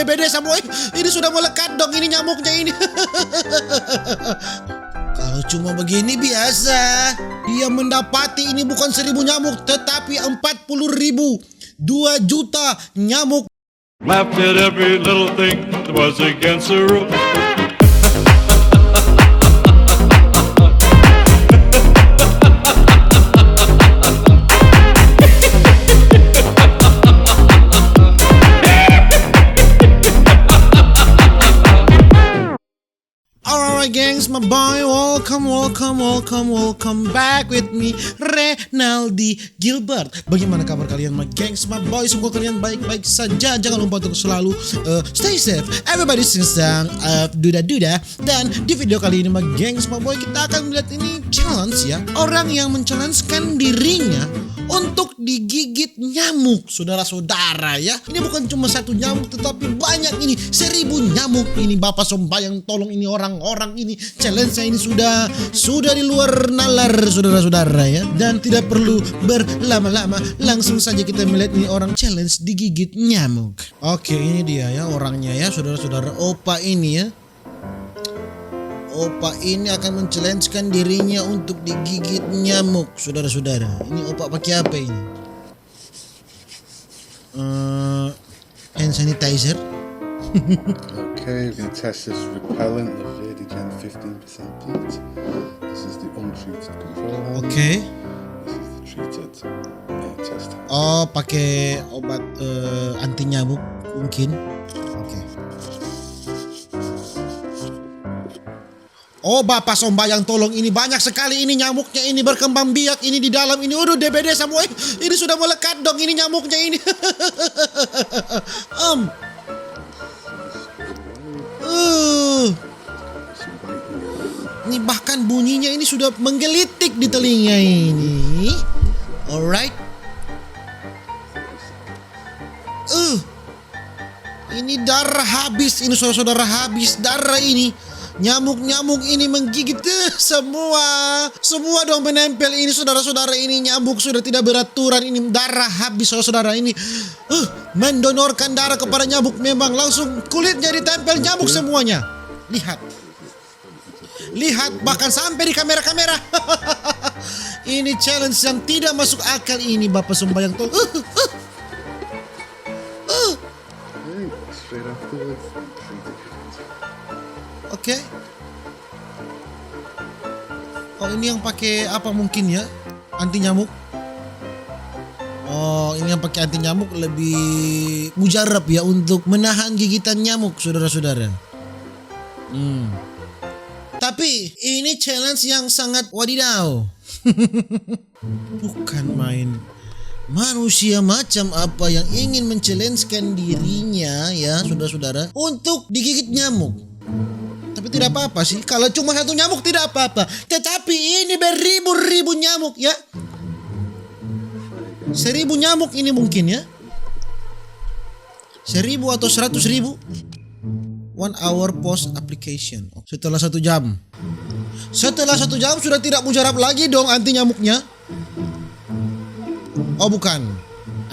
DBD semua. Ini sudah melekat dong ini nyamuknya ini. Kalau cuma begini biasa. Dia mendapati ini bukan 1.000 nyamuk, tetapi 40.000. 2 juta nyamuk. Laughed at every little thing that was against the rules. Alright gengs, my boy, welcome back with me, Renaldi Gilbert. Bagaimana kabar kalian, my gengs, my boy? Semoga kalian baik-baik saja. Jangan lupa untuk selalu stay safe. Everybody sedang duda-duda. Dan di video kali ini, my gengs, my boy, kita akan melihat ini challenge ya. Orang yang men-challenge-kan dirinya untuk digigit nyamuk, saudara-saudara ya. Ini bukan cuma 1 nyamuk, tetapi banyak ini, 1.000 nyamuk ini. Bapak Sombayang, tolong ini orang ini challenge-nya ini sudah di luar nalar, saudara-saudara ya. Dan tidak perlu berlama-lama, langsung saja kita melihat ini orang challenge digigit nyamuk. Oke, ini dia ya orangnya ya, saudara-saudara. Opa ini ya. Opa ini akan men-challenge-kan dirinya untuk digigit nyamuk, saudara-saudara. Ini Opa pakai apa ini? Hand sanitizer. Okay, we're going to test this repellent, the Verdigen 15%, please. This is the untreated control hand. Okay. This is the treated test hand. Oh, pakai obat anti nyamuk mungkin. Oke. Oh, Bapak Sombayang, tolong ini banyak sekali ini nyamuknya ini berkembang biak ini di dalam ini. Waduh, DBD semua. Ini sudah melekat dong ini nyamuknya ini. Ini bahkan bunyinya ini sudah menggelitik di telinga ini. Alright. Ini darah habis ini, saudara-saudara, habis darah ini. Nyamuk-nyamuk ini menggigit semua dong menempel ini, saudara-saudara. Ini nyamuk sudah tidak beraturan ini, darah habis, saudara-saudara ini. Mendonorkan darah kepada nyamuk, memang langsung kulitnya ditempel nyamuk semuanya. Lihat bahkan sampai di kamera-kamera. Ini challenge yang tidak masuk akal ini, Bapak Sombayang tuh. Straight afterwards. Oke. Oh, ini yang pakai apa mungkin ya? Anti nyamuk. Oh, ini yang pakai anti nyamuk lebih mujarab ya untuk menahan gigitan nyamuk, saudara-saudara. Tapi ini challenge yang sangat wadidaw. Bukan main. Manusia macam apa yang ingin men-challenge-kan dirinya ya, saudara-saudara, untuk digigit nyamuk. Tapi tidak apa-apa sih, kalau cuma 1 nyamuk tidak apa-apa. Tetapi ini beribu-ribu nyamuk ya. 1.000 nyamuk ini mungkin ya. 1.000 atau 100.000. 1 hour post application. Setelah 1 jam. Setelah 1 jam sudah tidak mujarab lagi dong anti nyamuknya. Oh bukan,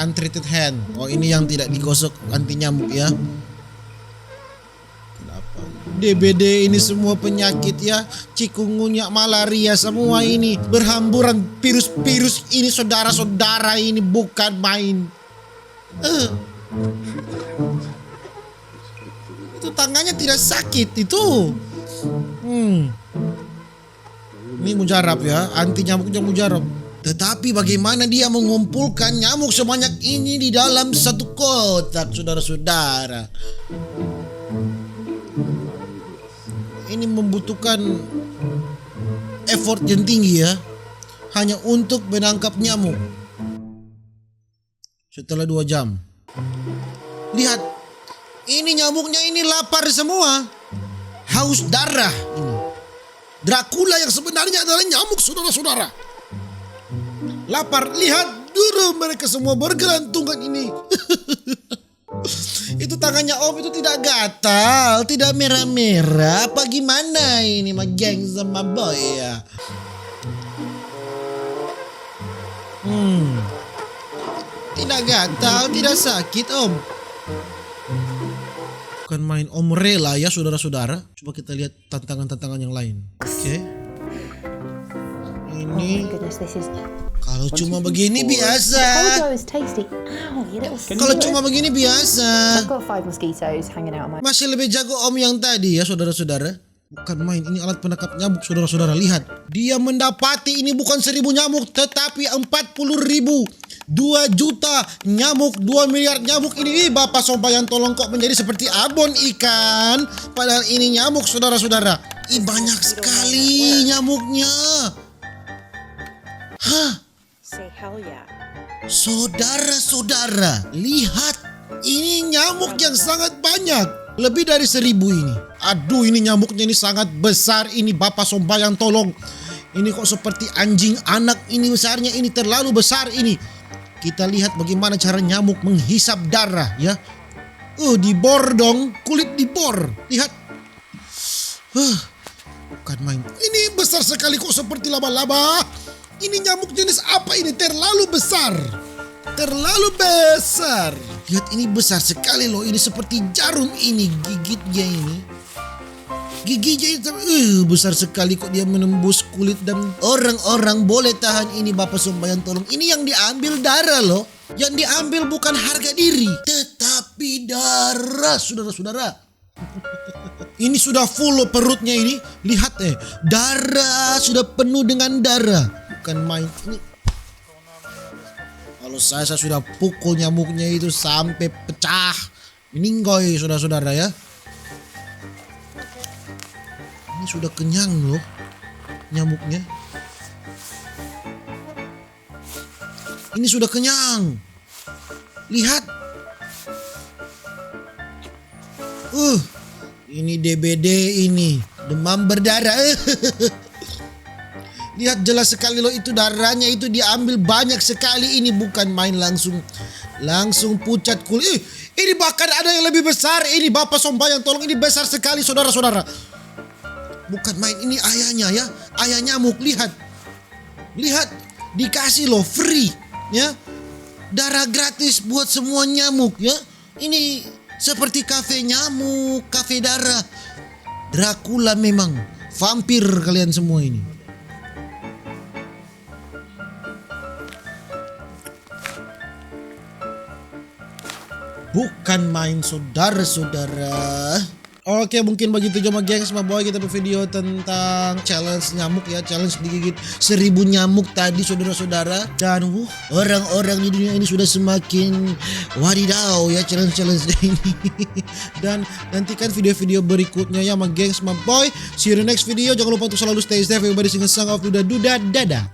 untreated hand. Oh ini yang tidak digosok anti nyamuk ya. Kenapa? DBD ini semua penyakit ya, cikungunya, malaria, semua ini berhamburan virus-virus ini, saudara-saudara, ini bukan main. Itu tangannya tidak sakit itu. Ini mujarab ya, anti nyamuknya mujarab. Tetapi bagaimana dia mengumpulkan nyamuk sebanyak ini di dalam 1 kotak, saudara-saudara? Ini membutuhkan effort yang tinggi ya, hanya untuk menangkap nyamuk. Setelah 2 jam. Lihat, ini nyamuknya ini lapar semua. Haus darah ini. Dracula yang sebenarnya adalah nyamuk, saudara-saudara. Lapar, lihat dulu mereka semua bergelantungan ini. Itu tangannya Om itu tidak gatal, tidak merah-merah. Apa gimana ini, ma geng sama boy ya? Tidak gatal, tidak sakit Om. Bukan main rela ya saudara-saudara. Coba kita lihat tantangan-tantangan yang lain. Oke. Oh Ini my goodness, this is. kalau cuma begini biasa. Told you I was tasty. Ow, you little Kalau slut. cuma begini biasa. I've got 5 mosquitoes hanging out on my. Masih lebih jago Om yang tadi ya saudara-saudara. Bukan main, ini alat penangkap nyamuk saudara-saudara. Lihat, dia mendapati ini bukan 1000 nyamuk tetapi 40.000. 2 juta nyamuk, 2 miliar nyamuk ini. Ih, Bapak Sompayan tolong kok menjadi seperti abon ikan. Padahal ini nyamuk saudara-saudara. Ih, banyak sekali nyamuknya. Hah? Say hell yeah. Saudara-saudara, lihat. Ini nyamuk yang sangat banyak. Lebih dari 1000 ini. Aduh, ini nyamuknya ini sangat besar. Ini Bapak Sombayang tolong. Ini kok seperti anjing anak ini besarnya. Ini terlalu besar ini. Kita lihat bagaimana cara nyamuk menghisap darah ya. Dibor dong. Kulit dibor. Lihat. Bukan main. Ini besar sekali kok seperti laba-laba. Ini nyamuk jenis apa ini? Terlalu besar. Terlalu besar. Lihat ini besar sekali loh. Ini seperti jarum ini gigitnya ini. Giginya itu besar sekali kok dia menembus kulit dan orang-orang boleh tahan ini Bapak Sombayang tolong. Ini yang diambil darah loh. Yang diambil bukan harga diri, tetapi darah saudara-saudara. Ini sudah full loh perutnya ini. Lihat darah sudah penuh dengan darah. Bukan main ini. Kalau saya sudah pukul nyamuknya itu sampai pecah. Meninggoy saudara-saudara ya. Ini sudah kenyang loh nyamuknya. Ini sudah kenyang. Lihat. Ini DBD ini. Demam berdarah. Lihat jelas sekali loh itu darahnya itu diambil banyak sekali. Ini bukan main langsung pucat kulit. Ini bahkan ada yang lebih besar. Ini Bapak Sombayang tolong, ini besar sekali saudara-saudara. Bukan main, ini ayahnya ya. Ayah nyamuk, lihat. Lihat, dikasih loh free ya. Darah gratis buat semua nyamuk ya. Ini seperti kafe nyamuk, kafe darah. Dracula memang. Vampir kalian semua ini. Bukan main saudara-saudara. Oke, mungkin begitu cuma gengs my boy, kita video tentang challenge nyamuk ya. Challenge digigit 1000 nyamuk tadi saudara-saudara. Dan orang-orang di dunia ini sudah semakin wadidaw ya challenge-challenge ini. Dan nantikan video-video berikutnya ya my gengs my boy. See you in the next video. Jangan lupa untuk selalu stay safe. Everybody sing a song of duda-duda. Dadah.